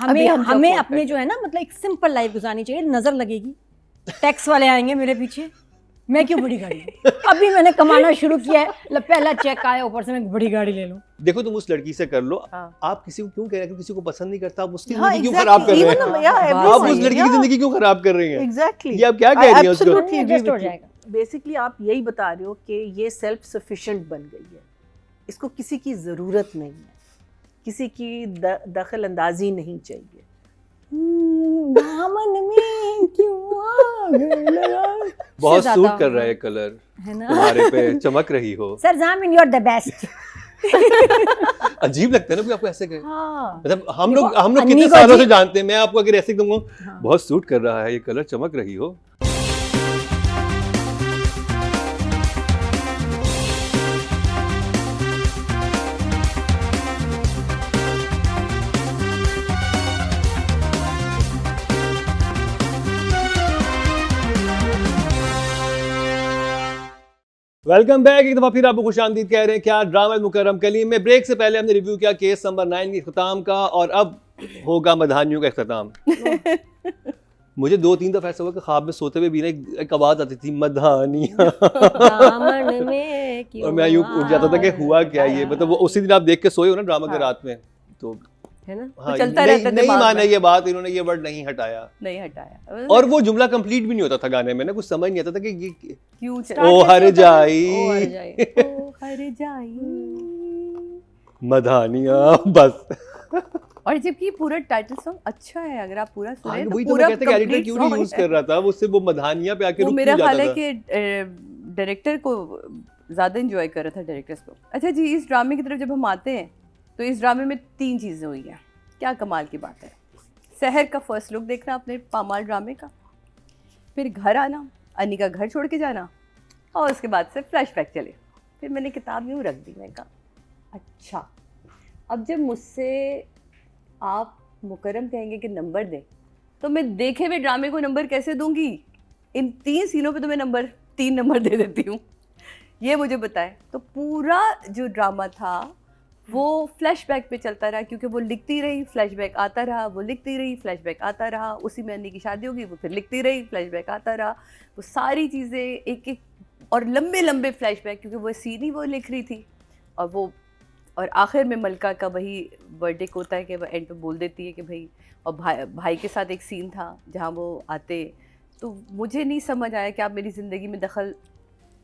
हमें अपने जो है ना मतलब एक सिंपल लाइफ गुजारनी चाहिए। नजर लगेगी, टैक्स वाले आएंगे मेरे पीछे, मैं क्यों बड़ी गाड़ी लूं? अभी मैंने कमाना शुरू किया है, पहला चेक आया ऊपर से मैं बड़ी गाड़ी ले लूं। देखो तुम उस लड़की से कर लो, हाँ। आप किसी को क्यों कह रहे हो? किसी को पसंद नहीं करता, आप उसकी हाँ, जिंदगी क्यों exactly. खराब कर रहे Even हैं? though, yeah, आप everything, उस लड़की की yeah. जिंदगी क्यों खराब कर रही हैं? Exactly. ये आप क्या कह रही हैं उसको? Absolutely agree Adjust हो with you. जाएगा। बेसिकली आप यही बता रहे हो कि ये सेल्फ सफिशिएंट बन गई है, इसको किसी की ज़रूरत नहीं है, किसी की दखल अंदाजी नहीं चाहिए। दामन में क्यों आग लगा। बहुत से सूट ज्यादा कर रहा है कलर है ना तुम्हारे पे, चमक रही हो। सर जामिन यू आर द बेस्ट। अजीब लगता है ना कोई आपको ऐसे कहे। हाँ मतलब हम लोग अन्नी कितने को सालों से अजीब- जानते हैं, मैं आपको अगर ऐसे कहूँ हाँ। बहुत सूट कर रहा है ये कलर, चमक रही हो। Welcome back. एक दफा फिर आपको खुशामदीद कह रहे हैं क्या ड्रामा मुकर्रम कलीम में। ब्रेक से पहले हमने रिव्यू किया केस नंबर 9 के इख्तिताम का, और अब होगा मधानियों का इख्तिताम। मुझे 2-3 दफा ऐसा हुआ कि ख्वाब में सोते हुए भी ना एक आवाज आती थी, मधानियां। दामन में क्यों और मैं यूं उठ जाता था कि हुआ क्या ये, आग मतलब वो उसी दिन आप देख के सोए हो ना ड्रामा के रात में, तो है ना। हाँ, चलता नहीं, रहता नहीं दिमाग माना में। ये बात, इन्होंने ये वर्ड नहीं हटाया, नहीं हटाया। और वो जुमला कंप्लीट भी नहीं होता था गाने में ना, कुछ समझ नहीं आता था कि ये क्यों ओ हर जाई ओ हर जाई। ओ हर जाई। मधानियां बस। और जबकि पूरा टाइटल सॉन्ग अच्छा है, अगर आप पूरा सुने हाँ, तो वही तो पूरा मैं कहता कि एडिटर complete क्यों नहीं song यूज है। कर रहा था, वो उससे वो मधानियां पे आके वो रुक मेरा क्यों ख्याल जाता है था। कि डायरेक्टर को ज़्यादा इंजॉय कर रहा था डायरेक्टर्स को। अच्छा जी, इस ड्रामे की तरफ जब हम आते हैं तो इस ड्रामे में 3 चीज़ें हुई हैं। क्या कमाल की बात है। शहर का फर्स्ट लुक देखना अपने पामाल ड्रामे का, फिर घर आना, अन्नी का घर छोड़ के जाना, और उसके बाद से फ्लैशबैक चले। फिर मैंने किताब यूँ रख दी, मैंने कहा अच्छा, अब जब मुझसे आप मुकर्रम कहेंगे कि नंबर दें, तो मैं देखे हुए ड्रामे को नंबर कैसे दूंगी? इन 3 सीनों पे तो मैं 3 नंबर दे देती हूँ, ये मुझे बताएं। तो पूरा जो ड्रामा था वो फ्लैशबैक पे चलता रहा, क्योंकि वो लिखती रही, फ्लैशबैक आता रहा, वो लिखती रही, फ्लैशबैक आता रहा, उसी में अन्नी की शादी होगी, वो फिर लिखती रही, फ्लैशबैक आता रहा, वो सारी चीज़ें एक एक, और लंबे लंबे फ्लैशबैक, क्योंकि वो सीन ही वो लिख रही थी। और वो, और आखिर में मलका का वही बर्थडे को होता है कि वो एंड पे बोल देती है कि भाई, और भाई के साथ एक सीन था जहाँ वो आते, तो मुझे नहीं समझ आया कि आप मेरी ज़िंदगी में दखल,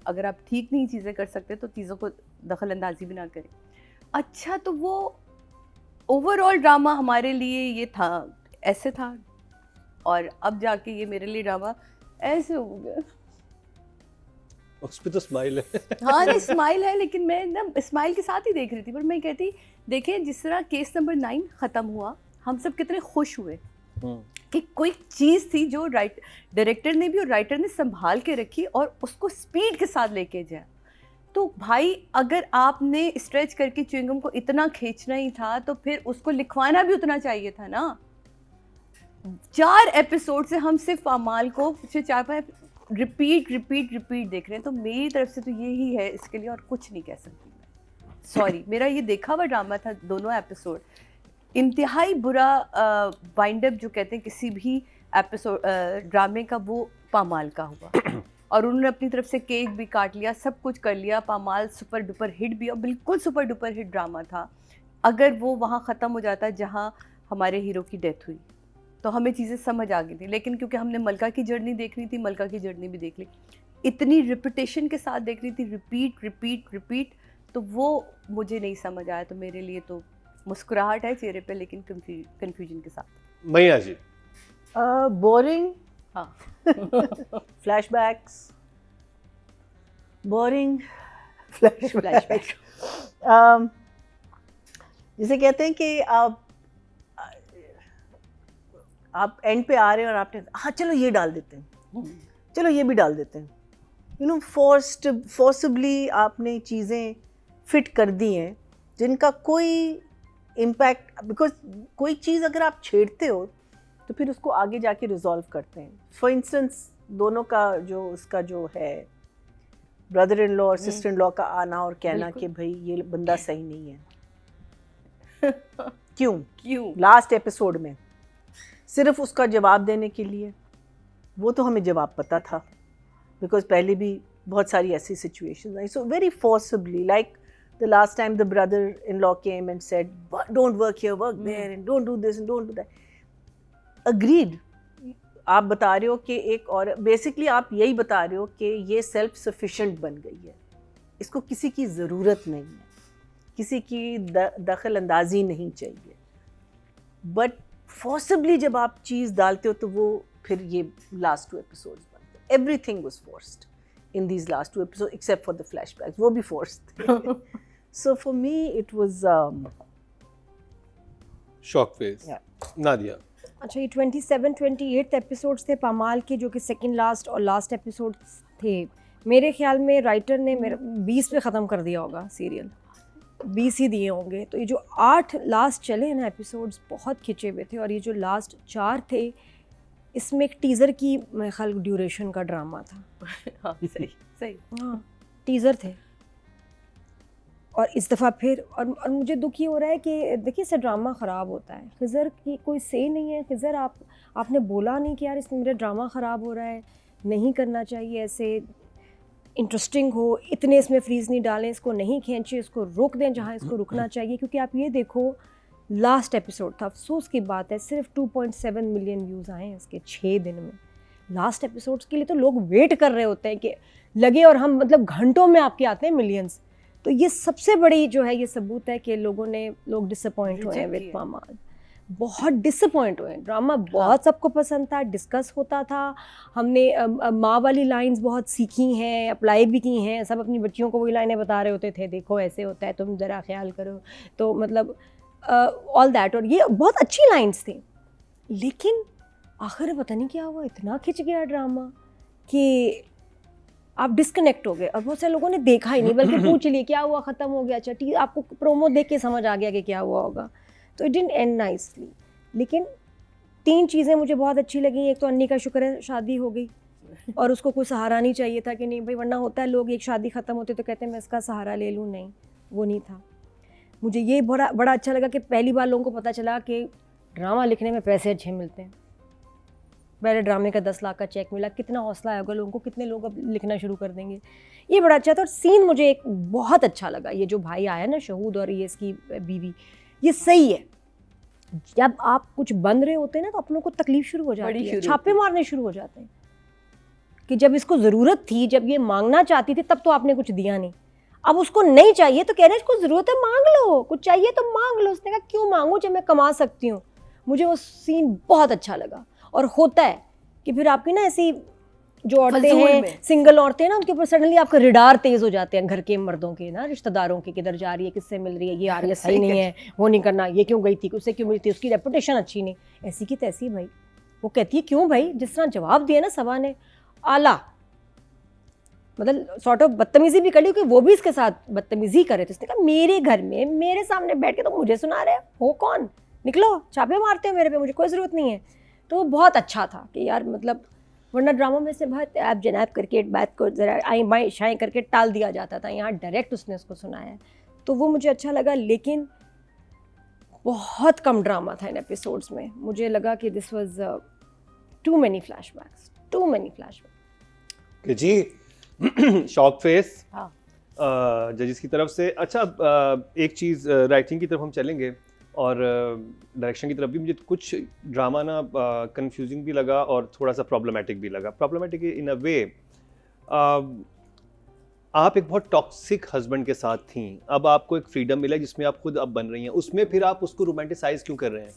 अगर आप ठीक नहीं चीज़ें कर सकते तो चीज़ों को दखल अंदाजी भी ना करें। अच्छा, तो वो ओवरऑल ड्रामा हमारे लिए ये था, ऐसे था, और अब जाके ये मेरे लिए ड्रामा ऐसे हो गया। उस पे तो स्माइल है। हाँ नहीं, स्माइल है, लेकिन मैं ना स्माइल के साथ ही देख रही थी। पर मैं कहती, देखें जिस तरह केस नंबर 9 ख़त्म हुआ, हम सब कितने खुश हुए कि कोई चीज़ थी जो डायरेक्टर ने भी और राइटर ने संभाल के रखी और उसको स्पीड के साथ लेके जाए। तो भाई, अगर आपने स्ट्रेच करके च्युइंगम को इतना खींचना ही था तो फिर उसको लिखवाना भी उतना चाहिए था ना। 4 एपिसोड से हम सिर्फ अमाल को 4-5 रिपीट देख रहे हैं। तो मेरी तरफ से तो यही है इसके लिए, और कुछ नहीं कह सकती मैं, सॉरी। मेरा ये देखा हुआ ड्रामा था, दोनों एपिसोड इंतहाई बुरा वाइंड अप जो कहते हैं किसी भी एपिसोड ड्रामे का, वो पामाल का हुआ। और उन्होंने अपनी तरफ से केक भी काट लिया, सब कुछ कर लिया। पामाल सुपर डुपर हिट भी, और बिल्कुल सुपर डुपर हिट ड्रामा था। अगर वो वहाँ ख़त्म हो जाता जहाँ हमारे हीरो की डेथ हुई, तो हमें चीज़ें समझ आ गई थी। लेकिन क्योंकि हमने मलका की जर्नी देखनी थी, मलका की जर्नी भी देख ली, इतनी रिपीटेशन के साथ देख रही थी, रिपीट, तो वो मुझे नहीं समझ आया। तो मेरे लिए तो मुस्कुराहट है चेहरे पे, लेकिन कन्फ्यूजन के साथ। मैया जी बोरिंग, हाँ फ्लैशबैक्स, बोरिंग फ्लैशबैक। जिसे कहते हैं कि आप एंड पे आ रहे हैं और आपने, हाँ चलो ये डाल देते हैं, चलो ये भी डाल देते हैं, यू नो, फोर्सबली आपने चीज़ें फिट कर दी हैं जिनका कोई इम्पैक्ट, बिकॉज कोई चीज़ अगर आप छेड़ते हो तो फिर उसको आगे जाके रिजॉल्व करते हैं। फॉर इंस्टेंस, दोनों का जो उसका जो है ब्रदर इन लॉ और सिस्टर इन लॉ का आना और कहना कि भाई ये बंदा सही नहीं है। क्यों क्यों? लास्ट एपिसोड में सिर्फ उसका जवाब देने के लिए, वो तो हमें जवाब पता था, बिकॉज पहले भी बहुत सारी ऐसी सिचुएशंस आई. So very forcibly, like the last time the brother-in-law came and said, don't work here, work there, and don't do this and don't do that. Agreed. आप बता रहे हो कि एक और बेसिकली आप यही बता रहे हो कि ये सेल्फ सफिशिएंट बन गई है, इसको किसी की ज़रूरत नहीं है, किसी की दखल अंदाजी नहीं चाहिए. बट फोर्सibly जब आप चीज़ डालते हो तो वो फिर ये लास्ट 2 एपिसोड्स बनते हैं. Everything was forced in these last 2 episodes except for the flashbacks, वो भी forced. So for me it was shock face. Yeah. Nadia. अच्छा, ये 27-28 एपिसोड्स थे पामाल के, जो कि सेकंड लास्ट और लास्ट एपिसोड्स थे. मेरे ख्याल में राइटर ने मेरा 20 पे ख़त्म कर दिया होगा सीरियल, 20 ही दिए होंगे. तो ये जो 8 लास्ट चले ना एपिसोड्स बहुत खिंचे हुए थे, और ये जो लास्ट 4 थे इसमें एक टीज़र की मेरे ख्याल ड्यूरेशन का ड्रामा था. हाँ, सही सही. हाँ, टीज़र थे. और इस दफ़ा फिर और मुझे दुख ये हो रहा है कि देखिए इससे ड्रामा ख़राब होता है. खिज़र की कोई से नहीं है. खिज़र आपने बोला नहीं कि यार इसमें मेरा ड्रामा ख़राब हो रहा है, नहीं करना चाहिए ऐसे, इंटरेस्टिंग हो, इतने इसमें फ्रीज़ नहीं डालें, इसको नहीं खींचे, इसको रोक दें जहाँ इसको रुकना चाहिए. क्योंकि आप ये देखो लास्ट एपिसोड था, अफसोस की बात है, सिर्फ 2.7 मिलियन व्यूज़ आए हैं इसके 6 दिन में. लास्ट एपिसोड्स के लिए तो लोग वेट कर रहे होते हैं कि लगे, और हम मतलब घंटों में आपके आते हैं मिलियंस. तो ये सबसे बड़ी जो है ये सबूत है कि लोग डिसअपॉइंट हुए हैं विद पामाल. बहुत डिसअपॉइंट हुए हैं. ड्रामा बहुत सबको पसंद था, डिस्कस होता था, हमने माँ वाली लाइंस बहुत सीखी हैं, अप्लाई भी की हैं. सब अपनी बच्चियों को वही लाइनें बता रहे होते थे, देखो ऐसे होता है, तुम ज़रा ख्याल करो. तो मतलब ऑल दैट, और ये बहुत अच्छी लाइंस थी. लेकिन आखिर पता नहीं क्या हुआ, इतना खिंच गया ड्रामा कि आप डिस्कनेक्ट हो गए. और बहुत सारे लोगों ने देखा ही नहीं, बल्कि पूछ लिए क्या हुआ, ख़त्म हो गया. अच्छा ठीक, आपको प्रोमो देख के समझ आ गया कि क्या हुआ होगा. तो इट डिडंट एंड नाइसली. लेकिन 3 चीज़ें मुझे बहुत अच्छी लगी. एक तो अन्नी का शुक्र है शादी हो गई, और उसको कोई सहारा नहीं चाहिए था कि नहीं भाई, वरना होता है लोग एक शादी ख़त्म होती तो कहते हैं मैं इसका सहारा ले लूँ. नहीं, वो नहीं था. मुझे ये बड़ा अच्छा लगा कि पहली बार लोगों को पता चला कि ड्रामा लिखने में पैसे अच्छे मिलते हैं. पहले ड्रामे का 10 लाख का चेक मिला, कितना हौसला होगा लोगों को, कितने लोग अब लिखना शुरू कर देंगे. ये बड़ा अच्छा था. और सीन मुझे एक बहुत अच्छा लगा, ये जो भाई आया ना शहूद और ये इसकी बीवी, ये सही है. जब आप कुछ बन रहे होते हैं ना तो अपनों को तकलीफ शुरू हो जाती है, छापे मारने शुरू हो जाते हैं कि जब इसको ज़रूरत थी, जब ये मांगना चाहती थी, तब तो आपने कुछ दिया नहीं. अब उसको नहीं चाहिए तो कह रहे हैं इसको ज़रूरत है, मांग लो. कुछ चाहिए तो मांग लो. उसने कहा क्यों मांगूं जब मैं कमा सकती हूँ. मुझे वो सीन बहुत अच्छा लगा. और होता है कि फिर आपकी ना ऐसी जो औरतें हैं, सिंगल औरतें ना, उनके ऊपर सडनली आपका रिडार तेज़ हो जाते हैं, घर के मर्दों के ना, रिश्तेदारों के, किधर जा रही है, किससे मिल रही है, ये आ रही है, सही नहीं है, वो नहीं करना, ये क्यों गई थी, उससे क्यों मिली थी, उसकी रेपुटेशन अच्छी नहीं. ऐसी की तैसी भाई. वो कहती है क्यों भाई, जिस तरह जवाब दिया ना सबा ने, आला, मतलब सॉर्ट ऑफ बदतमीजी भी करी, क्योंकि वो भी इसके साथ बदतमीजी करे. तो उसने कहा मेरे घर में मेरे सामने बैठ के तो मुझे सुना रहे हो कौन, निकलो, छापे मारते हो मेरे पे, मुझे कोई ज़रूरत नहीं है. तो वो बहुत अच्छा था कि यार मतलब, वरना ड्रामा में से बहुत ऐप जनाब करके बात को ज़रा आई माई शाएँ करके टाल दिया जाता था. यहाँ डायरेक्ट उसने उसको सुनाया, तो वो मुझे अच्छा लगा. लेकिन बहुत कम ड्रामा था इन एपिसोड्स में. मुझे लगा कि this was too many flashbacks. जी शॉक फेस हाँ. जजेस की तरफ से. अच्छा, एक चीज़ राइटिंग की तरफ हम चलेंगे और डायरेक्शन की तरफ भी. मुझे कुछ ड्रामा ना कंफ्यूजिंग भी लगा और थोड़ा सा प्रॉब्लमेटिक भी लगा. प्रॉब्लमेटिक इन अ वे, आप एक बहुत टॉक्सिक हस्बैंड के साथ थी, अब आपको एक फ्रीडम मिला जिसमें आप खुद अब बन रही हैं, उसमें फिर आप उसको रोमांटिसाइज क्यों कर रहे हैं?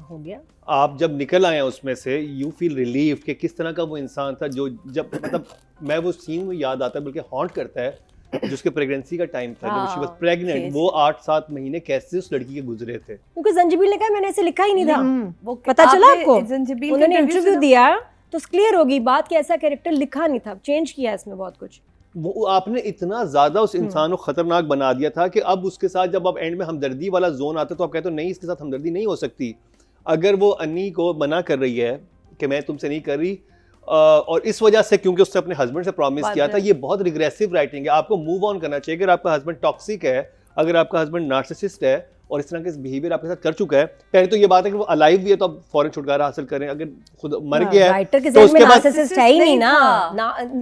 हो गया. आप जब निकल आए हैं उसमें से, यू फील रिलीफ कि किस तरह का वो इंसान था जो, जब मतलब मैं वो सीन में याद आता है, बल्कि हॉन्ट करता है, जो उसके प्रेगनेंसी का टाइम था, जब शी वाज प्रेग्नेंट, वो 8-7 महीने कैसे उस लड़की के गुजरे थे. क्योंकि जंजीबील ने कहा मैंने ऐसे लिखा ही नहीं था. वो पता चला आपको, जंजीबील उन्होंने इंटरव्यू दिया तो क्लियर होगी बात कि ऐसा कैरेक्टर लिखा नहीं था, चेंज किया इसमें बहुत कुछ. वो आपने इतना ज्यादा उस इंसान को खतरनाक बना दिया था कि अब उसके साथ जब अब एंड में हमदर्दी वाला जोन आता तो आप कहते हो नहीं, इसके साथ हमदर्दी नहीं हो सकती. अगर वो अन्नी को मना कर रही है कि मैं तुमसे नहीं कर रही, और इस वजह से क्योंकि उसने अपने हस्बैंड से प्रॉमिस किया था, ये बहुत रिग्रेसिव राइटिंग है. आपको मूव ऑन करना चाहिए. अगर आपका हस्बैंड टॉक्सिक है, अगर आपका हस्बैंड नार्सिसिस्ट है, और इस तरह के बिहेवियर आपके साथ कर चुका है, पहले तो ये बात है कि वो अलाइव भी है तो अब फौरन छुटकारा हासिल करें, अगर खुद मर गया है राइटर के तो जहन में उसके बाद नार्सिसिस्ट है ही नहीं ना,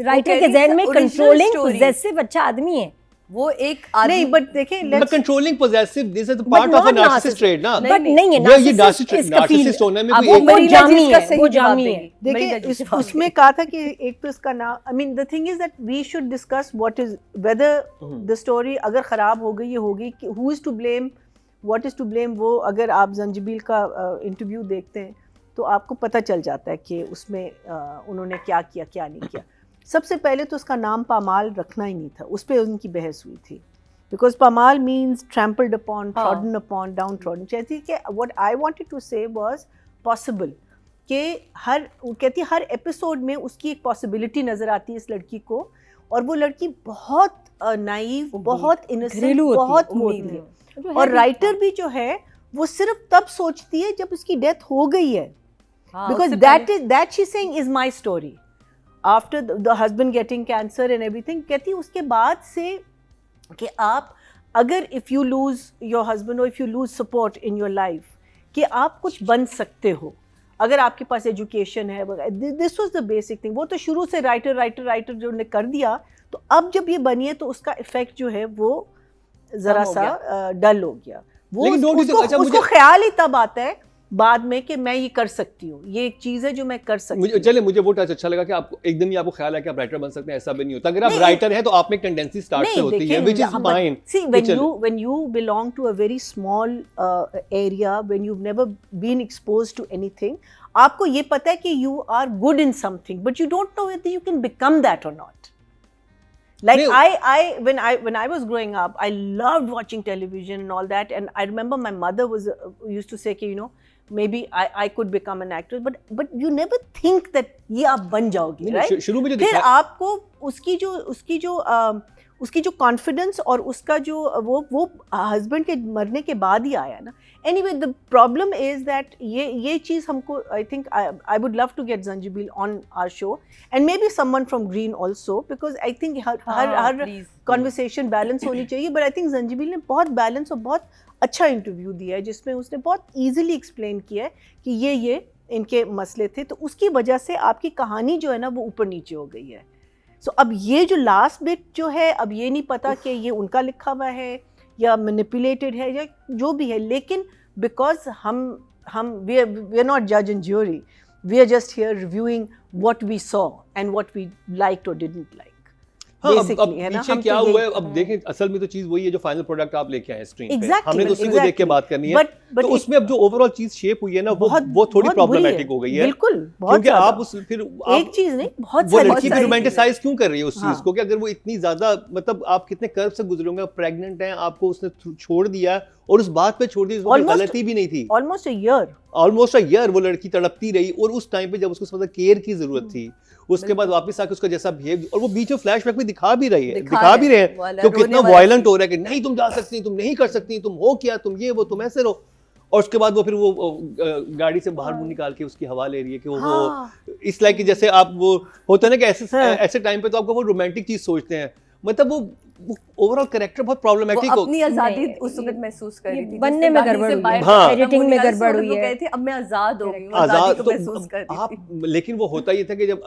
राइटर के जहन में कंट्रोलिंग पॉसेसिव अच्छा आदमी है वो एक नहीं, बट देखें, But controlling possessive, this is the part of a narcissist trait ना, बट नहीं है ये narcissist होने में अब कोई वो एक मरीना जामी जी इसका है, सही वो जवाब जामी है। देगी। मरीना जी देखिए जवाब उसमें देगी। कहा था कि एक तो इसका नाम, I mean the thing is that we should discuss what is whether the story अगर ख़राब हो गई ये होगी कि who is to blame, what is to blame. वो अगर आप जंजीबील का इंटरव्यू देखते हैं तो आपको पता चल जाता है कि उसमें उन्होंने क्या किया क्या नहीं किया। सबसे पहले तो उसका नाम पामाल रखना ही नहीं था, उस पर उनकी बहस हुई थी, बिकॉज पामाल means trampled upon, trodden upon, down trodden. कहती कि what I wanted to say was possible कि कहती हर एपिसोड में उसकी एक पॉसिबिलिटी नज़र आती है इस लड़की को, और वो लड़की बहुत नाइव, बहुत इनोसेंट, बहुत वो होती है। और राइटर भी जो है वो सिर्फ तब सोचती है जब उसकी डेथ हो गई है, because that she saying is my story after the husband getting cancer and everything. कहती है उसके बाद से कि आप अगर if you lose your husband और if you lose support in your life कि आप कुछ बन सकते हो अगर आपके पास एजुकेशन है। This was the basic thing. वो तो शुरू से राइटर जो ने कर दिया, तो अब जब ये बनी है तो उसका इफेक्ट जो है वो ज़रा सा डल हो गया। वो उसको ख्याल ही तब आता है बाद में कि मैं ये कर सकती हूँ, ये एक चीज़ है जो मैं कर सकती हूँ। चले मुझे वो टच अच्छा लगा कि आपको एकदम ही आपको ख्याल है कि आप राइटर बन सकते हैं, ऐसा भी नहीं होता। अगर आप राइटर हैं तो आप में एक टेंडेंसी स्टार्ट से होती है, which is fine. See, when you belong to a very small area, when you've never been exposed to anything, आपको ये पता है कि you are good in something, but you don't know whether you can become that or not. Like when I was growing up, I loved watching television and all that, and I remember my mother used to say कि maybe I could become an actress, but you never think that ये आप बन जाओगी, right? शुरू में जो फिर आपको उसकी जो कॉन्फिडेंस और उसका जो वो हस्बैंड के मरने के बाद ही आया ना। Anyway the problem is that ये चीज़ हमको I think I would love to get Zanjabeel on our show and maybe someone from green also, because I think her conversation balance होनी चाहिए। बट आई थिंक जंजीबील ने बहुत balance और बहुत अच्छा इंटरव्यू दिया है जिसमें उसने बहुत ईजिली एक्सप्लेन किया है कि ये इनके मसले थे, तो उसकी वजह से आपकी कहानी जो है ना वो ऊपर नीचे हो गई है। सो अब ये जो लास्ट बिट जो है, अब ये नहीं पता कि ये उनका लिखा हुआ है या मैनिपुलेटेड है या जो भी है, लेकिन बिकॉज वी आर नॉट जज and jury, we are just here reviewing what we saw and what we liked और डिडंट लाइक। हाँ, अब पीछे क्या हुआ है अब देखें, असल में तो चीज वही है जो फाइनल प्रोडक्ट आप लेके आए स्क्रीन पे, हमने तो उसी को देख के बात करनी है। तो उसमें अब जो ओवरऑल चीज शेप हुई है ना वो थोड़ी प्रॉब्लमैटिक हो गई है, बिल्कुल, क्योंकि आप उस फिर एक चीज नहीं, बहुत वो लड़की भी रोमांटिसाइज क्यों कर रही है उस चीज को, कि अगर वो इतनी ज्यादा मतलब आप कितने कर्व से गुजरे होंगे, प्रेग्नेंट हैं, आपको उसने छोड़ दिया और उस बात पे छोड़ दी, उसमें गलती भी नहीं थी। ऑलमोस्ट अ ईयर वो लड़की तड़पती रही, और उस टाइम पे जब उसको मतलब केयर की जरूरत थी, उसके बाद वापस आके उसका जैसा बिहेव, और वो बीच में फ्लैशबैक में दिखा भी रहे हैं तो कितना वायलेंट हो रहा है कि नहीं तुम जा सकती, तुम नहीं कर सकती, तुम हो क्या, तुम ये वो, तुम ऐसे रहो। और उसके बाद वो फिर वो गाड़ी से बाहर मुंह निकाल के उसकी हवा ले रही है कि वो इस लाइक कि जैसे आप वो होता है ना कि ऐसे टाइम पे तो आपको वो रोमांटिक चीज सोचते हैं, मतलब वो ओवरऑल कैरेक्टर बहुत प्रॉब्लमेटिक हो, अपनी आजादी उस वक्त महसूस कर रही थी, बनने में गड़बड़ हुई है, हाँ, एडिटिंग में गड़बड़ हुई है, कहे थे अब मैं आजाद हो गई हूं, आजाद को महसूस कर रही थी। लेकिन वो होता ये था कि जब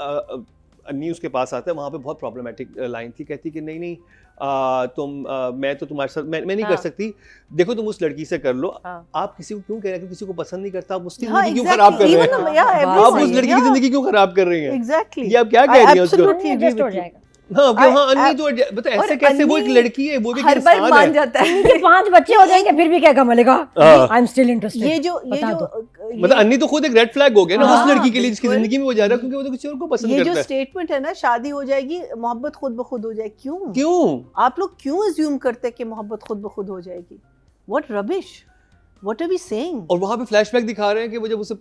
अन्नी उसके पास आता है, वहाँ पे बहुत प्रॉब्लमेटिक लाइन थी, कहती कि नहीं मैं तो तुम्हारे साथ मैं नहीं कर सकती, देखो तुम उस लड़की से कर लो, आप किसी को क्यों कह रहे हैं, किसी को पसंद नहीं करता, आप उसकी जिंदगी क्यों खराब कर रहे हैं, आप उस लड़की की जिंदगी क्यों खराब कर रही हैं, एग्जैक्टली ये आप क्या कह रही हैं उसको। एडजस्ट हो जाएगा। हाँ, अन्नी जो मतलब ऐसे कैसे, वो एक लड़की है, वो भी हर बार मान जाता है कि 5 बच्चे हो जाएंगे फिर भी क्या कमलेगा, आई एम स्टिल इंटरेस्टेड। ये जो मतलब अन्नी तो खुद एक रेड फ्लैग हो गया ना उस लड़की के लिए जिसकी जिंदगी में वो जा रहा है, क्योंकि वो तो किसी और को पसंद करता है। ये जो स्टेटमेंट है ना, शादी हो जाएगी, मोहब्बत खुद ब खुद हो जाएगी, क्यों आप लोग क्यों अज्यूम करते हैं कि मोहब्बत खुद ब खुद हो जाएगी? What rubbish, what are we saying? और वहां पे फ्लैशबैक दिखा रहे हैं कि वो जब उसे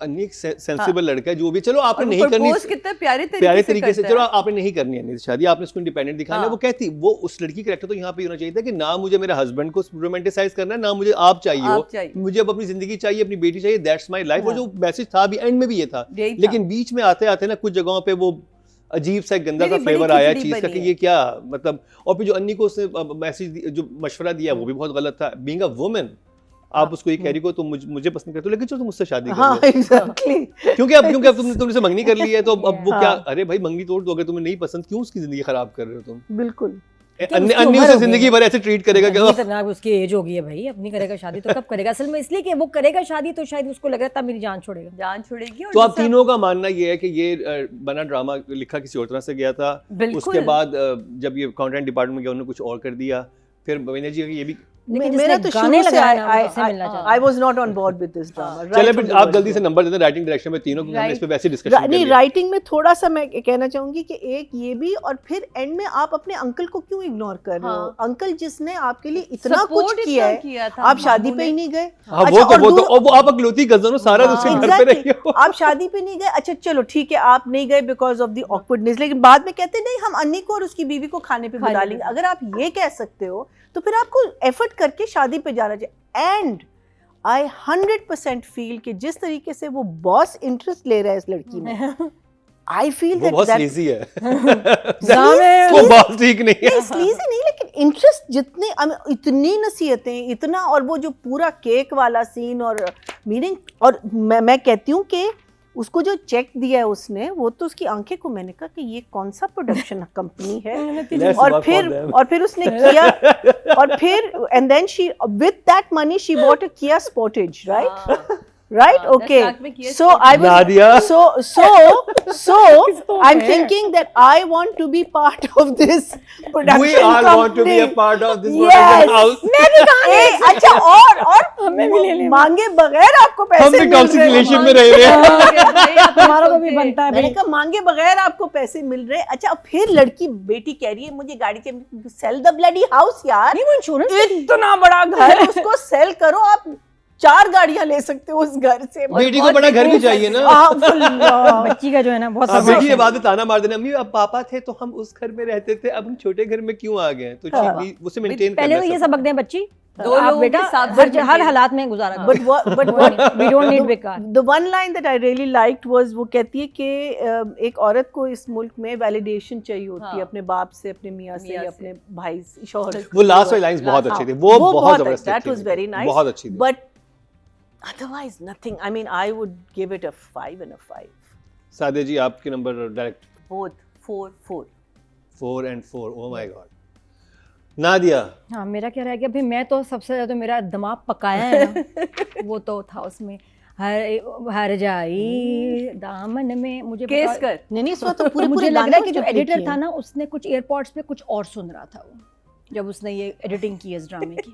अन्नी एक सेंसिबल लड़का है, जो भी, चलो आपने नहीं करनी, कितने प्यारे तरीके से चलो आपने नहीं करनी है शादी, आपने उसको इंडिपेंडेंट दिखाना है, वो कहती, वो उस लड़की का कैरेक्टर तो यहाँ पे होना चाहिए था कि ना मुझे मेरे हस्बैंड को रोमांटिसाइज करना है, ना मुझे आप चाहिए, मुझे अब अपनी जिंदगी चाहिए, अपनी बेटी चाहिए, दैट्स माय लाइफ। और जो मैसेज था भी एंड में भी ये था, लेकिन बीच में आते आते ना कुछ जगहों पे वो अजीब सा एक गंदा सा मेरी बड़ी फ्लेवर आया खिचड़ी चीज का बनी कि है। ये क्या मतलब। और फिर जो अन्नी को उसने मैसेज जो मशवरा दिया वो भी बहुत गलत था। बीइंग अ वुमन आप उसको ये कह रही हो तुम मुझे पसंद करते हो लेकिन चलो तुम मुझसे शादी कर हाँ लो। एग्जैक्टली क्योंकि अब तुमने से मंगनी कर ली है तो अब वो हाँ। क्या, अरे भाई मंगनी तोड़ दो, अगर तुम्हें नहीं पसंद क्यों उसकी जिंदगी खराब कर रहे हो तुम। बिल्कुल अन्य उसकी अन्य उम्र उसे हो गई जिंदगी है। भर ऐसे ट्रीट करेगा कि नहीं इतना उसकी एज हो गई है भाई, अपनी करेगा शादी तो कब करेगा असल में, इसलिए कि वो करेगा शादी तो शायद उसको लग रहा था मेरी जान छोड़ेगा। जान छोड़ेगी। और तो आप दूसरा- तीनों का मानना ये है कि ये बना ड्रामा लिखा किसी और तरह से गया था, बिल्कुल। उसके बाद जब ये कंटेंट डिपार्टमेंट गया उन्होंने कुछ और कर दिया, फिर बविना जी ये भी लेकिन मेरा जिसने तो गाने शुरू से लगाए ना, वो उससे मिलना चाहता I was not on board with this drama. चले फिर आप जल्दी से नंबर देते राइटिंग डायरेक्शन में तीनों, क्योंकि हमने इस पे वैसे डिस्कशन कर नहीं लिया। राइटिंग में थोड़ा सा मैं कहना चाहूंगी कि एक ये भी, और फिर एंड में आप अपने अंकल को क्यों इग्नोर कर रहे हो? हाँ। अंकल जिसने आपके लिए इतना Support कुछ इतना किया है, किया था आप शादी मामू पे ही ने। नहीं गए। हाँ अच्छा, और वो आप अकलौती कजन हो, सारा उसके घर पे रही Exactly. हो। आप शादी पे नहीं गए, अच्छा चलो ठीक है आप नहीं गए बिकॉज ऑफ द ऑकवर्डनेस, लेकिन बाद में कहते नहीं हम अन्नी को और उसकी बीवी को खाने पे बुला लेंगे। अगर आप ये कह सकते हो तो फिर आपको एफर्ट करके शादी पे जाना चाहिए। एंड आई 100% फील कि जिस तरीके से वो बॉस इंटरेस्ट ले रहा है इस लड़की में, आई फील वो बहुत दैट स्लीजी है। जामे- वो बहुत ठीक नहीं है। नहीं स्लीजी नहीं, लेकिन इंटरेस्ट जितने इतनी नसीहतें इतना, और वो जो पूरा केक वाला सीन और मीनिंग, और मैं कहती हूँ कि उसको जो चेक दिया है उसने, वो तो उसकी आंखें को, मैंने कहा कि ये कौन सा प्रोडक्शन कंपनी है। Let's और work फिर on them. और फिर उसने किया, और फिर and then she with that money she bought a Kia Sportage, right right? हाँ, 10 Okay. लाख में किया So I was Nadia. so I'm thinking that I want to be part of this production We all company. want to be a part of this Yes. production house. मैं भी कहा अच्छा और मांगे बगैर आपको पैसे हम भी मिल टॉक्सिक रहे हैं। रिलेशन में रह रहे हैं। हमारा को भी बनता है मैंने भाई। कहा मांगे बगैर आपको पैसे मिल रहे हैं। अच्छा फिर लड़की बेटी कह रही है मुझे गाड़ी के, सेल द ब्लडी हाउस यार, नहीं वो इंश्योरेंस इतना बड़ा घर है, उसको सेल करो, आप 4 गाड़ियां ले सकते हो उस घर से। बेटी को बड़ा घर भी चाहिए ना। बच्ची का जो है ना बहुत हाँ, सब्र बेटी ने है। बाद में ताना मार देना, अम्मी अब पापा थे तो हम उस घर में रहते थे, अब हम छोटे घर में क्यों आ गए? तो उसे मेंटेन पहले करना तो ये सब। सबक दें बच्ची, दो आप लोगों बेटा के साथ हर साथ हर maintain। हालात में गुजारा करो। But We don't need बेकार। the one line that I really liked was, वो कहती है कि एक औरत को इस मुल्क में वैलिडेशन चाहिए होती है हाँ। अपने बाप से, अपने मियाँ से, मियाँ या से। अपने भाई से, शौहर से। वो लास्ट वाली लाइंस बहुत अच्छी थी, वो बहुत जबरदस्त that थी। was very nice, बहुत अच्छी थी। but otherwise nothing. I mean I would give it a 5 and a 5. सादे जी आपके number direct Both 4 4 4 and 4। Oh my God. Nadia हाँ मेरा क्या रह गया भाई, मैं तो सबसे ज्यादा तो मेरा दिमाग पकाया है ना वो तो था उसमें हर जाई दामन में, मुझे केस पता- कर। नहीं इस वक्त तो पूरे मुझे पूरे लग रहा है कि जो गाने उसने play एडिटर किए था हैं। ना उसने कुछ एयरपोर्ट्स पे कुछ और सुन रहा था वो, जब उसने ये एडिटिंग की इस ड्रामे की।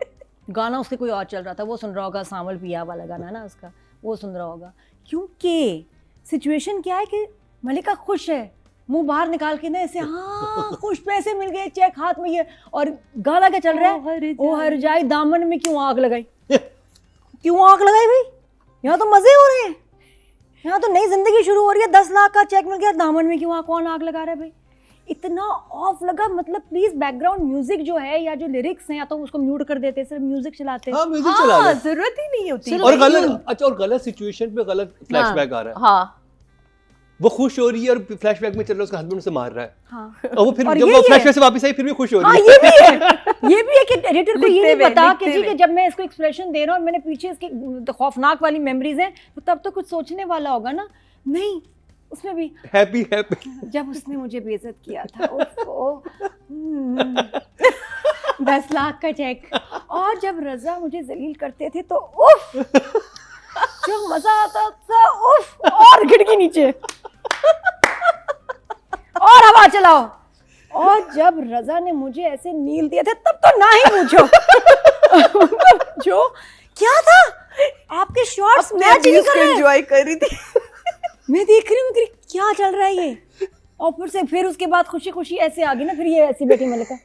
गाना उसके कोई और चल रहा था, वो सुन रहा होगा, सावल पिया वाला गाना ना उसका, वो सुन रहा होगा। क्योंकि सिचुएशन क्या है कि मलिका खुश है, मुंह बाहर निकाल के ना ऐसे हाँ खुश, पैसे मिल गए, चेक हाथ में, ये और गाना क्या चल रहा है, ओ हर जाई दामन में क्यों आग लगाई। क्यों आग लगाई भाई, यहाँ तो मजे हो रहे हैं, यहाँ तो नई जिंदगी शुरू हो रही है, 10 लाख का चेक मिल गया, दामन में क्यों कौन आग लगा रहा है भाई। इतना ऑफ लगा, मतलब प्लीज बैकग्राउंड म्यूजिक जो है या जो लिरिक्स हैं या तो उसको म्यूट कर देते, सिर्फ म्यूजिक चलाते। हाँ म्यूजिक चला हाँ दे। जरूरत ही नहीं होती। और गलत, अच्छा और गलत सिचुएशन पे गलत फ्लैशबैक आ रहा है। हाँ वो खुश हो रही है और फ्लैशबैक में चल रहा है उसका हस्बैंड उसे मार रहा है, हाँ और वो फिर और जब ये वो है। फ्लैशबैक से वापस आई फिर भी खुश हो हाँ रही है। ये भी है, ये भी है कि एडिटर को ये लिखते नहीं हुए, पता कि लिखते जी कि हुए। जब मैं इसको एक्सप्रेशन दे रहा हूँ और मैंने पीछे इसके खौफनाक वाली मेमोरीज हैं, तो तब तो कुछ सोचने वाला होगा ना। नहीं, उसमें भी हैप्पी हैप्पी। जब उसने मुझे बेइज्जत किया था, उफ, 10 लाख का चेक, और जब रजा मुझे जलील करते थे तो उफ, जो मजा आता था, उफ, और खिड़की नीचे और हवा चलाओ, और जब रजा ने मुझे ऐसे नील दिए थे तब तो ना ही पूछो। जो क्या था, आपके शॉट्स मैच ही नहीं कर रहे हैं। एंजॉय कर रही थी। मैं देख रही हूँ क्या चल रहा है ये, और फिर उसके बाद खुशी खुशी ऐसे आ गई ना, फिर ये ऐसी बेटी मलिका,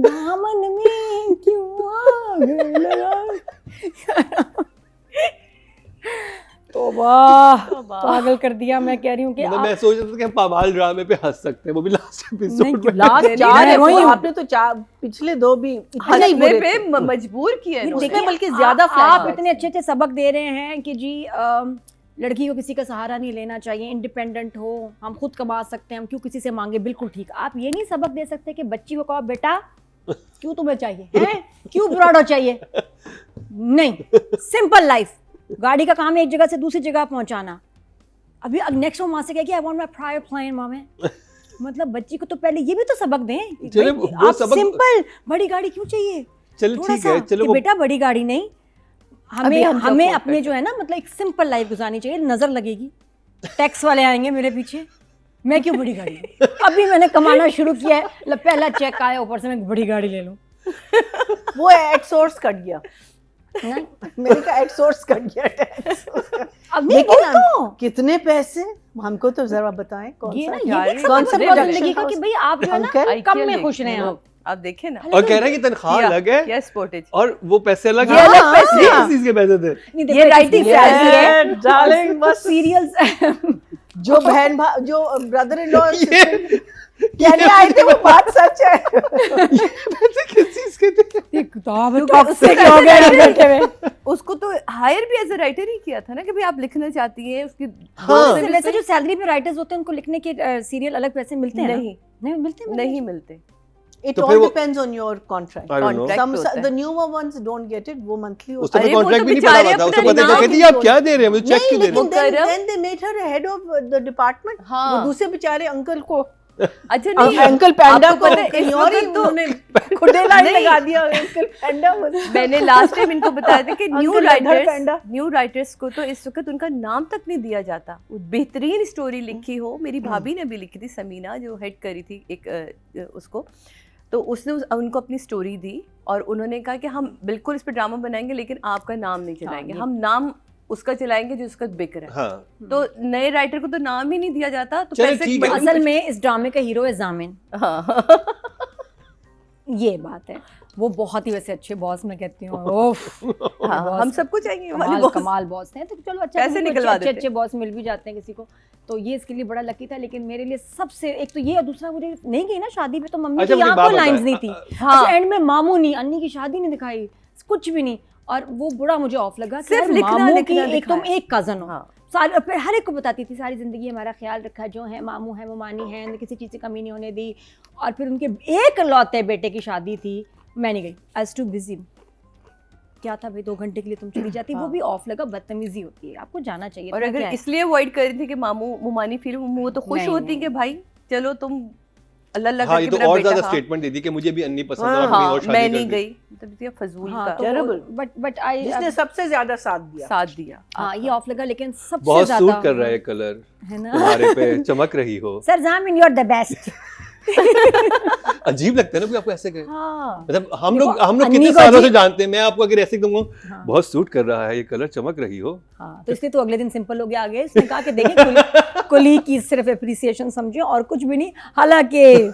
दामन में क्यों आग लगा। तो वाह पागल कर दिया। मैं कह रही हूँ कि मैं सोच रहा था कि हम पामाल ड्रामे पे हंस सकते हैं, वो भी लास्ट एपिसोड में। लास्ट मैं 4 है, वही हूँ। आपने तो 4 पिछले 2 भी इतने हंसने बुरे पे थे। मजबूर किया है फिर उन्होंने। देखिए बल्कि ज्यादा आप flashbacks इतने अच्छे अच्छे सबक दे रहे हैं कि जी लड़की को किसी का सहारा नहीं लेना चाहिए, इंडिपेंडेंट हो, हम खुद कमा सकते हैं, हम क्यों किसी से मांगे। बिल्कुल ठीक। आप ये नहीं सबक दे सकते कि बच्ची को कहो बेटा क्यों तुम्हें चाहिए हैं, क्यों बुराडो चाहिए, नहीं। सिंपल लाइफ, गाड़ी का काम है एक जगह से दूसरी जगह पहुंचाना। अभी नेक्स्ट माँ से कह I want my private plane मामे, मतलब बच्ची को तो पहले ये भी तो सबक दें कि चलो, भाई, वो आप सबक- सिंपल बड़ी गाड़ी क्यों चाहिए, चलो थोड़ा ठीक सा है, चलो कि वो बेटा बड़ी गाड़ी नहीं, अभी हम हमें afford अपने जो है ना मतलब एक सिंपल लाइफ गुजारनी चाहिए। नजर लगेगी, टैक्स वाले आएंगे मेरे पीछे, मैं क्यों बड़ी गाड़ी लूं? अभी मैंने कमाना शुरू किया है, पहला चेक आया, ऊपर से मैं बड़ी गाड़ी ले लूं। वो एट सोर्स कट गया, नहीं, मैंने कहा एट सोर्स कट गया टैक्स। अब नहीं लेकिन वही तो कितने पैसे हमको तो जरा बताएं, कौन ये सा ना यार, ये भी कौन सा सबक है production जिंदगी का कि house? भाई आप जो है ना अंकल, कम में खुश रहें आप। आप देखे ना, और कह रहा है कि तनख्वाह अलग है क्या स्पोर्टेज, और वो पैसे अलग ये है। अलग पैसे ये हैं। किस चीज के पैसे थे? नहीं, ये देखो, writing इसमें salary है। डार्लिंग बस सीरियल्स जो बहन जो ब्रदर इन लॉ कहने आए थे वो बात सच है। पैसे किस चीज के थे? किताब टॉक्सिक हो गए हैं बैठे हुए। उसको तो हायर भी एज अ राइटर ही किया था ना कि भाई आप लिखना चाहती हैं उसकी हाँ। वैसे जो सैलरी पे राइटर्स होते हैं उनको लिखने के सीरियल अलग पैसे मिलते हैं ना? नहीं नहीं मिलते हैं? नहीं मिलते, It तो all फिर वो- depends on your contract. I don't know. Contract Some होता है। the newer ones don't get it, वो monthly उसको होता तो अरे वो कॉन्ट्रैक्ट तो भी नहीं पता बेचारे था, उसको अपना पता नाम कहती थी आप क्या दे रहे हैं, मुझे चेक नहीं, क्यों दे रहे लेकिन हैं? then they made her head of the department. हाँ। वो दूसरे बेचारे अंकल को अच्छा नहीं अंकल पैंडा आपको को पता है, इस कहीं और ही वक्त तो- उन्होंने खुदे लाइन नहीं। लगा दिया अंकल पैंडा मैंने लास्ट टाइम इनको बताया था कि अंकल पैंडा। न्यू राइटर्स को तो इस वक्त उनका नाम तक नहीं दिया जाता। वो बेहतरीन स्टोरी लिखी हो, मेरी भाभी ने भी लिखी थी, समीना जो हेड करी थी एक उसको, तो उसने उनको अपनी स्टोरी दी और उन्होंने कहा कि हम बिल्कुल इस पर ड्रामा बनाएंगे लेकिन आपका नाम नहीं चलाएंगे, हम नाम उसका चलाएंगे जो उसका बिक रहा है। हाँ तो नए राइटर को तो नाम ही नहीं दिया जाता, तो चलो पैसे ठीक है। असल में इस ड्रामे का हीरो है जामिन, हाँ ये बात है। वो बहुत ही वैसे अच्छे बॉस मैं कहती हूँ, ओफ हाँ, हम सबको चाहिए हमारे कमाल boss। कमाल बॉस हैं, तो चलो अच्छा पैसे तुमको निकलवा अच्छे देते अच्छे बॉस मिल भी जाते हैं किसी को, तो ये इसके लिए बड़ा लकी था। लेकिन मेरे लिए सबसे एक तो ये और दूसरा मुझे नहीं गई ना शादी पे, तो मम्मी अच्छा, की मुझे यहाँ बात कोई लाइंस बता। नहीं थी। हाँ। अच्छा एंड में मामू नहीं, अन्नी की शादी नहीं दिखाई, कुछ भी नहीं, और वो बड़ा मुझे ऑफ लगा कि सिर्फ यार लिखना- मामू लिखना की एक तुम दिखाया। एक कजन हो। हाँ। सारी फिर हर एक को बताती थी सारी जिंदगी हमारा ख्याल रखा, जो है मामू है वो मानी है, किसी चीज़ की कमी नहीं होने दी। और फिर उनके एक लौते बेटे की शादी थी, मैं नहीं गई, आई वाज टू बिजी। क्या था भाई, 2 घंटे के लिए तुम चली जाती, वो भी ऑफ लगा, बदतमीजी होती है, आपको जाना चाहिए। और था, अगर क्या है? इसलिए अवॉइड कर रही थी कि मामू मुमानी फिल्म, वो तो खुश नहीं, होती नहीं। कि भाई चलो तुम अल्लाह अल्लाह हाँ, ये करके तो मेरा और बेटा, ज्यादा हाँ। स्टेटमेंट दे दी कि मुझे भी अन्नी पसंद है, हाँ, और कहीं हाँ, और शादी मैं कर नहीं दी। गई, मतलब ये फजूल हाँ, का तो Terrible. बट आई जिसने सबसे ज्यादा साथ दिया। साथ दिया। हाँ ये ऑफ लगा, लेकिन सबसे बहुत ज्यादा सूट कर रहा है कलर है ना। तुम्हारे पे, चमक रही हो। सर जामिन यू आर द बेस्ट। अजीब लगता है ना कोई आपको ऐसे कहे, हाँ मतलब हम देखो, लोग अन्नी कितने को सालों से अजीब- जानते हैं, मैं आपको अगर ऐसे कहूँ हाँ। बहुत सूट कर रहा है ये कलर, चमक रही हो। हाँ, तो इसलिए तो अगले दिन सिंपल हो गया आगे। इसने कहा कि देखिए कुली की सिर्फ अप्रिसिएशन समझे और कुछ भी नहीं, हालांकि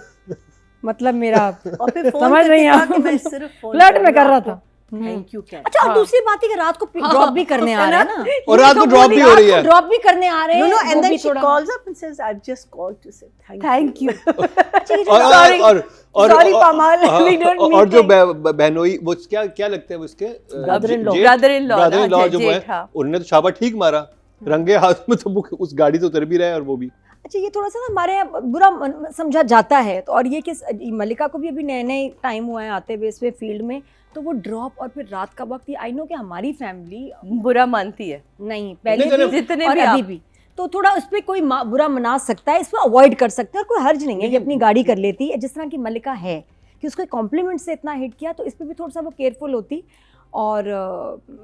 मतलब मेरा और फिर फोन समझ रही हैं करके कहा कि आप? मैं सिर्फ फोन फ्लर्ट में कर रहा था। थैंक यू क्या अच्छा और दूसरी बात है कि रात को ड्रॉप भी करने आ रहे हैं ना, और रात को ड्रॉप भी हो रही है। ड्रॉप भी करने आ रहे No, हैं। no, वो and then भी she थोड़ा- calls up and says, "I've just called to say thank you. अच्छा, ये जो और sorry- और Sorry, Pamal, we don't और meet जो it. बहनोई, वो क्या क्या लगते हैं वो उसके Brother-in-law. Brother-in-law, ब्रदर-इन-लॉ हाँ, जो वो है, जेठ, हाँ। उन्होंने तो शाबा ठीक मारा, रंगे हाथ में, तो वो उस गाड़ी से उतर भी रहे और वो भी। अच्छा ये थोड़ा सा ना हमारे यहाँ बुरा समझा जाता है, तो और ये कि मल्लिका को भी अभी नए नए टाइम हुआ है आते हुए इसमें फील्ड में, तो वो ड्रॉप और फिर रात का वक्त, आई नो कि हमारी फैमिली बुरा मानती है, नहीं पहले नहीं, भी जितने और भी अभी आप- भी, तो थोड़ा उस पर कोई बुरा मना सकता है, इसको अवॉइड कर सकते हैं और कोई हर्ज नहीं है कि अपनी गाड़ी कर लेती है, जिस तरह की मल्लिका है कि उसको कॉम्प्लीमेंट से इतना हिट किया, तो इस पर भी थोड़ा सा वो केयरफुल होती। और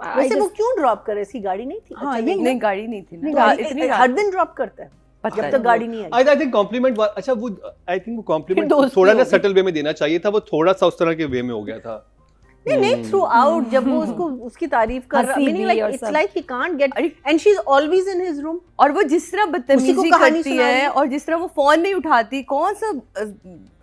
I वैसे वो just- क्यों ड्रॉप करे, इसकी गाड़ी नहीं थी? हाँ, अच्छा, ये नहीं गाड़ी नहीं थी नहीं, ना, गाड़ी- इतनी हर दिन ड्रॉप करता है पता जब नहीं। तक गाड़ी नहीं आई। आई थिंक कॉम्प्लीमेंट, अच्छा वो आई थिंक वो कॉम्प्लीमेंट दोस्ती थोड़ा ना होगी। सटल वे में देना चाहिए था, वो थोड़ा सा उस तरह के वे में हो गया था। नहीं नहीं, थ्रू आउट जब वो उसको उसकी तारीफ कर रहा, हंसी मीनिंग भी लाइक और इट्स सब। लाइक ही कांट गेट, अरे- and she is always in his room. और वो जिस तरह उसी को बदतमीजी कहानी करती सुना रही है है। और जिस तरह वो फोन नहीं उठाती, कौन सा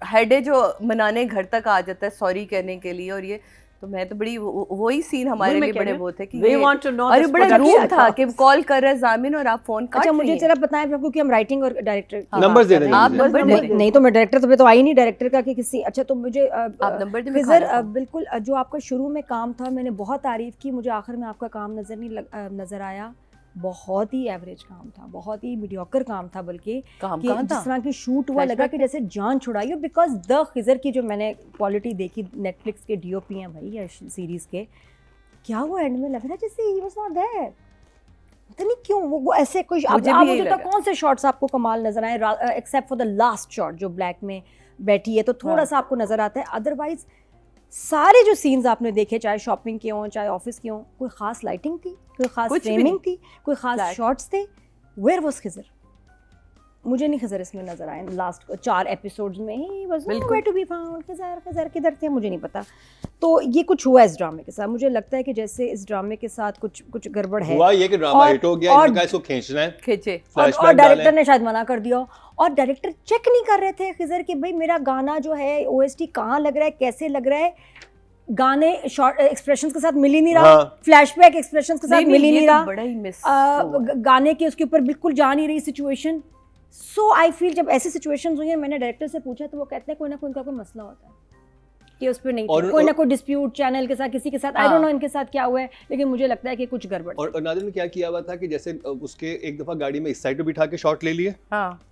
हेड है जो मनाने घर तक आ जाता है सॉरी कहने के लिए, और ये तो मैं तो बड़ी वही सीन हमारे मैं लिए कह बड़े रही हूँ, वो थे कि we ये- want to know और ये this बड़ा production रूप था था। कि कॉल कर रहा है जामिन और आप फोन काट अच्छा रही मुझे हैं। जरा बताएं फिर, क्योंकि हम राइटिंग और डायरेक्टर नंबर्स दे देंगे आप मुझे। नंबर नहीं, दे दें। नहीं तो मैं डायरेक्टर तो पे तो आई नहीं डायरेक्टर का कि किसी, अच्छा तो मुझे आप नंबर दे, मैं फिजर खाना खाऊं। बिल्कुल जो आपका शुरू में काम था, मैंने बहुत तारीफ की, मुझे आखिर में आपका काम नजर नहीं नजर आया। बहुत ही एवरेज काम था, बहुत ही मीडियोकर काम था, बल्कि काम कि कहाँ जिस था? तरह की शूट हुआ लगा कि जैसे जान छुड़ाई हो। बिकॉज द खिजर की जो मैंने क्वालिटी देखी, नेटफ्लिक्स के डीओपी हैं भाई या सीरीज के, क्या हुआ एंड में लग रहा है जैसे ही वाज नॉट देयर, पता नहीं क्यों वो ऐसे कोई मुझे आप भी यही मुझे तो लगा। कौन से शॉट्स आपको कमाल नजर आए except for the last shot जो ब्लैक में बैठी है तो थोड़ा हाँ। सा आपको नजर आता है, अदरवाइज सारे जो सीन्स आपने देखे चाहे शॉपिंग के हों चाहे ऑफिस के हों, कोई खास लाइटिंग थी, कोई खास कुछ भी फ्रेमिंग नहीं। थी, कोई खास Flat। शॉट्स थे। Where was Khizar? मुझे नहीं खिजर इसमें नजर आए लास्ट 4 एपिसोड्स में ही, बस बिल्कुल। Where to be found, Khizar किधर थे मुझे नहीं पता। तो ये कुछ हुआ इस ड्रामे के साथ, मुझे लगता है कि जैसे इस ड्रामे के साथ कुछ गड़बड़ है। हुआ ये कि ड्रामा और- हिट हो गया, और- इन्होंने कहा इसको खींचना है, खींचे। और फ्लैशबैक डायरेक्टर डालें। ने शायद मना कर दिया, और डायरेक्टर चेक नहीं कर रहे थे खिजर कि भाई मेरा गाना जो है ओएसटी कहाँ लग रहा है, कैसे लग रहा है, गाने शॉर्ट एक्सप्रेशंस के साथ मिल ही नहीं रहा, हाँ। फ्लैशबैक एक्सप्रेशंस के साथ मिल ही नहीं ये तो रहा, बड़ा ही मिस गाने के उसके ऊपर बिल्कुल जा नहीं रही सिचुएशन। सो आई फील जब ऐसी सिचुएशंस हुई हैं, मैंने डायरेक्टर से पूछा तो वो कहते हैं कोई ना कोई उनका कोई मसला होता है कि उस पर नहीं था। और- कोई ना कोई डिस्प्यूट चैनल के साथ, किसी के साथ, आई डोंट नो इनके साथ क्या हुआ है, लेकिन मुझे लगता है कि कुछ गड़बड़ है। और नादिर ने क्या किया हुआ था कि जैसे उसके एक दफा गाड़ी में इस साइड पे बिठा के शॉट ले लिए, हाँ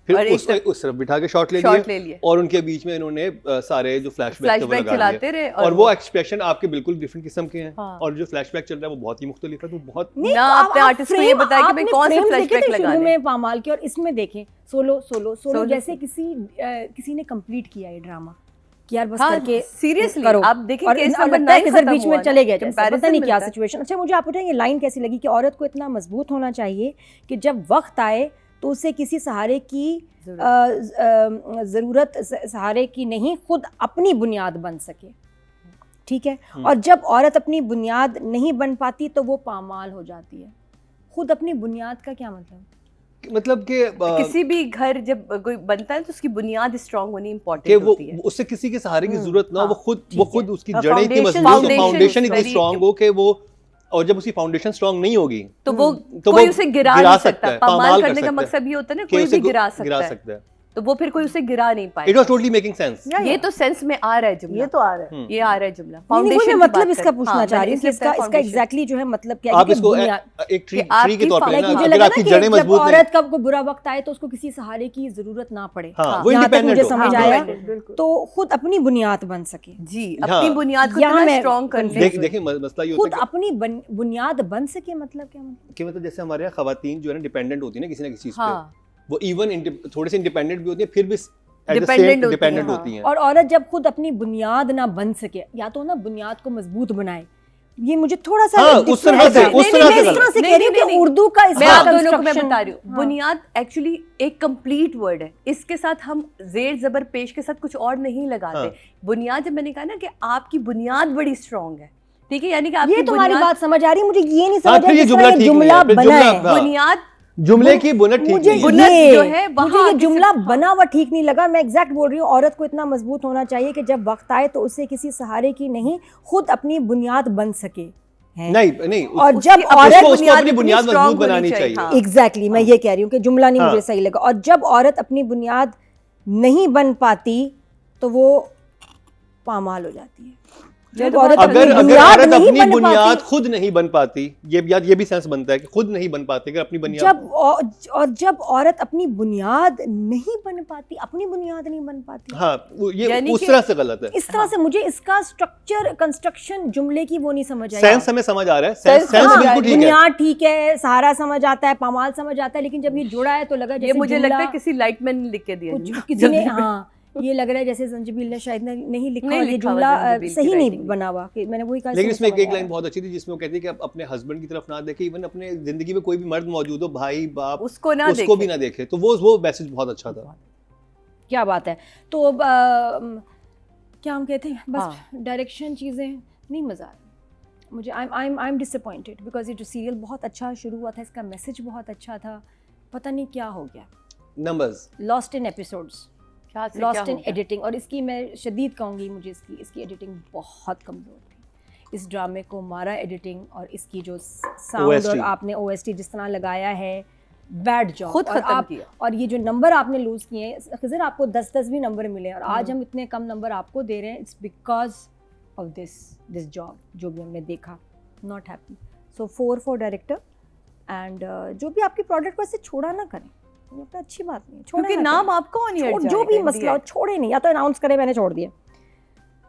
फिर और एक उस तरफ बिठा के शॉट ले शॉट लिए, ले लिए, और उनके बीच में इन्होंने सारे जो फ्लैशबैक फ्लैशबैक चलाते रहे और वो एक्सप्रेशन आपके बिल्कुल डिफरेंट किस्म के हैं, हाँ। और जो फ्लैशबैक चल रहा है वो बहुत ही मुख्तलिफ है। तो बहुत नहीं, ना तो आपने आप आर्टिस्ट को ये frame- बताया कि भाई आपने कौन से frames देखे फ्लैशबैक थे शुरू लगाने में पामाल के, और इसमें देखें सोलो सोलो जैसे किसी ने कंप्लीट किया ये ड्रामा कि यार बस हाँ, करके seriously, करो। आप देखें और केस अब नंबर लगता है 9 कि सर खत्म बीच में हुआ चले ना, गए जैसे, comparison पता नहीं क्या मिलता है। सिचुएशन। अच्छा मुझे आप बताएं ये लाइन कैसी लगी कि औरत को इतना मजबूत होना चाहिए कि जब वक्त आए तो उसे किसी सहारे की ज़रूरत सहारे की नहीं, खुद अपनी बुनियाद बन सके, ठीक है। और जब औरत अपनी बुनियाद नहीं बन पाती तो वो पामाल हो जाती है। खुद अपनी बुनियाद का क्या मतलब? कि किसी भी घर जब कोई बनता है तो उसकी बुनियाद स्ट्रांग होनी कि इंपॉर्टेंट वो होती है। उससे किसी के सहारे की जरूरत ना हो, वो हाँ, खुद उसकी हाँ, जड़ें इतनी foundation- मजबूत हो, foundation फाउंडेशन is इतनी very- स्ट्रांग हो कि वो, और जब उसकी फाउंडेशन स्ट्रांग नहीं होगी तो वो तो कोई वो उसे गिरा गिरा नहीं सकता सकता। है, पामाल पामाल कर करने का सकता है। मकसद ये होता है ना, कि कोई उसे भी गिरा सकता है, तो वो फिर कोई उसे गिरा नहीं इट पाएगा। Was totally making sense. ये तो सेंस में आ रहा है जुमला, ये तो आ रहा है। ये आ रहा है जुमला। नहीं, मैं फाउंडेशन मतलब इसका पूछना चाह रही हूँ कि इसका एग्जैक्टली जो है मतलब क्या है आप कि इसको बुनियाद- एक ट्री कि आपकी के तौर पे लाइक लेना, मुझे अगर लगा आपकी ना जड़ें कि जब मजबूत नहीं, औरत का कोई बुरा वक्त आए तो उसको किसी सहारे की जरूरत ना पड़े, हाँ वो यहाँ तक मुझे इंडिपेंडेंट समझ हो। आया, बिल्कुल। तो खुद अपनी बुनियाद बन सके। जी, हाँ। अपनी बुनियाद को यहाँ इतना मैं स्ट्रांग कर confused ले। देखिए मसला ये खुद होता है अपनी बुनियाद बन सके मतलब क्या? मतलब कि मतलब जैसे हमारे यहाँ खवातीन जो है ना डिपेंडेंट होती है ना किसी ना किसी चीज पे, हाँ, वो इवन थोड़ी सी इंडिपेंडेंट भी होती है, फिर भी Dependent होती डिपेंडेंट हैं, होती हैं। और औरत जब खुद अपनी बुनियाद ना बन सके, या तो ना बुनियाद को मजबूत बनाए, ये मुझे थोड़ा सा हाँ, different उस तरह है। से- नहीं, उस नहीं, तरह मैं से इस गलत। तरह से नहीं, कह रही हूँ नहीं, कि नहीं। उर्दू का मैं इसका आप दोनों को मैं construction- बता रही हूँ, हाँ। बुनियाद एक्चुअली एक कंप्लीट वर्ड है, इसके साथ हम जेर जबर पेश के साथ कुछ और नहीं लगाते। हाँ। बुनियाद जब मैंने कहा ना कि आपकी बुनियाद बड़ी स्ट्रांग है, ठीक है, यानी कि आपकी ये तुम्हारी बुनियाद, बात समझ आ रही है, मुझे ये नहीं हाँ, समझ आ फिर रहा ये किस जुमला तरह ये ठीक नहीं जुमला है, फिर बना जुमला- है। हाँ। बुनियाद जुमले की बुनियाद ठीक मुझे नहीं है। बुनियाद ये जो है वहाँ मुझे ये किसी- जुमला बना हुआ ठीक नहीं लगा। मैं एग्जैक्ट बोल रही हूँ, औरत को इतना मजबूत होना चाहिए कि जब वक्त आए तो उसे किसी सहारे की नहीं, खुद अपनी बुनियाद बन सके है। नहीं और उसकी जब अपनी औरत उसको अपनी इतनी बुनियाद strong मजबूत होनी बनानी चाहिए। हाँ। एग्जैक्टली मैं ये कह रही हूँ कि जुमला नहीं हाँ। मुझे सही लगा। और जब औरत अपनी बुनियाद नहीं बन पाती तो वो पामाल हो जाती है। जब तो औरत बहुत अपनी अगर अगर बुनियाद औरत नहीं अपनी बन बुनियाद पाती, खुद नहीं बन पाती, ये भी सेंस बनता है कि खुद नहीं बन पाती अगर अपनी बुनियाद। और जब औरत अपनी बुनियाद नहीं बन पाती, अपनी बुनियाद नहीं बन पाती, हाँ ये यानी उस कि- तरह से गलत है। इस तरह से मुझे इसका स्ट्रक्चर कंस्ट्रक्शन जुमले की वो नहीं समझ आई। सेंस हमें समझ आ रहा है, Sense सेंस समझ आ रहा बिल्कुल है, ठीक है। बुनियाद ठीक है, सहारा समझ आता है, पामाल समझ आता है, लेकिन जब ये जुड़ा है तो लगा ये जैसे मुझे जुमला लगता है किसी लाइटमैन ने लिख के दिया कुछ जुमला। किसी ने, हाँ ये लग रहा है जैसे जंजीबील ने शायद नहीं लिखा, नहीं और ये लिखा हुआ जुमला जंजीबील की सही writing नहीं में। बना हुआ कि मैंने वही कहा। लेकिन इसमें समझ एक आया। लाइन बहुत अच्छी थी जिसमें वो कहती है कि आप अपने हस्बैंड की तरफ ना देखे, इवन अपने जिंदगी में कोई भी मर्द मौजूद हो, भाई बाप, उसको ना उसको भी देखे। ना देखे, तो वो मैसेज बहुत अच्छा था। क्या बात है। तो अब क्या हम कहते हैं, बस डायरेक्शन चीज़ें नहीं मज़ा आ रही मुझे। आई एम डिसअपॉइंटेड बिकॉज ये जो सीरियल बहुत अच्छा शुरू हुआ था, इसका मैसेज बहुत अच्छा था, पता नहीं क्या हो गया। नंबर्स लॉस्ट इन एपिसोड्स, क्या से क्या लॉस्ट हो इन गया? एडिटिंग, और इसकी मैं शदीद कहूँगी, मुझे इसकी एडिटिंग बहुत कमज़ोर थी। इस ड्रामे को मारा एडिटिंग, और इसकी जो साउंड OST और आपने OST जिस तरह लगाया है, बैड जॉब। खुद और खत्म आप किया। और ये जो नंबर आपने लूज़ किए हैं खिज़र, आपको 10-10 भी नंबर मिले और आज हम इतने कम नंबर आपको दे रहे हैं, it's because of this job जो भी हमने देखा। Not happy. So 4 for director and जो भी आपकी प्रोडक्ट को ऐसे छोड़ा ना करें, ये तो अच्छी बात नहीं है, छोड़ा क्योंकि ना नाम करें। आपका ऑन एयर जो भी मसला हो छोड़े नहीं, या तो अनाउंस करें मैंने छोड़ दिया,